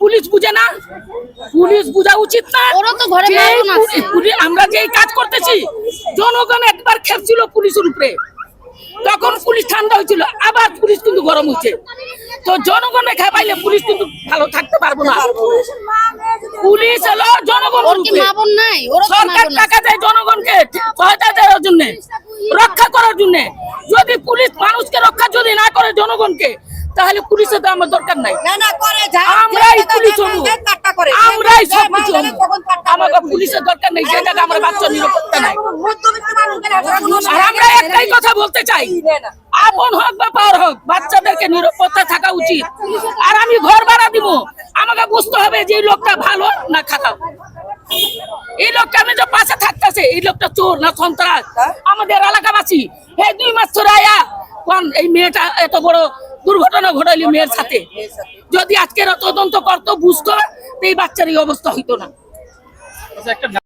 Police বুঝে না, police বোঝা উচিত না। ওরা তো ঘরে মারণ আছে। আমরা যে কাজ করতেছি জনগণ একবার খেপছিল পুলিশের উপরে, তখন পুলিশ ঠান্ডা হয়েছিল, আবার পুলিশ কিন্তু গরম হচ্ছে। তো জনগণে খেপাইলে পুলিশ কিন্তু ভালো থাকতে পারবো না। পুলিশ হলো জনগণের উপরে। সরকার টাকা দেয় জনগণকে সহায়তা দেওয়ার জন্য, রক্ষা করার জন্য। যদি পুলিশ মানুষকে রক্ষা যদি না করে জনগণকে, তাহলে পুলিশের তো আমার দরকার নাই। আমরাই পুলিশ হবো, আমরাই সবকিছু হবো। আমাকে পুলিশের দরকার নেই, যে জায়গায় আমার বাচ্চা নিরাপত্তা নাই। আর আমরা একটাই কথা বলতে চাই, আপন হোক বা পর হোক, বাচ্চাদেরকে নিরাপত্তা থাকা উচিত। আর আমি ঘর ভাড়া দিব, আমাকে বুঝতে হবে যে এই লোকটা ভালো না খারাপ। এই লোকটা আমি যে পাশে থাকতেছে, এই লোকটা চোর না সন্ত্রাস। আমাদের এলাকাবাসী এই 2 মাস ধরে আয়া কোন এই মেয়েটা এত বড় দুর্ঘটনা ঘটাইলি মেয়ের সাথে, যদি আজকের তদন্ত করতো বুঝতো, এই বাচ্চার এই অবস্থা হইতো না।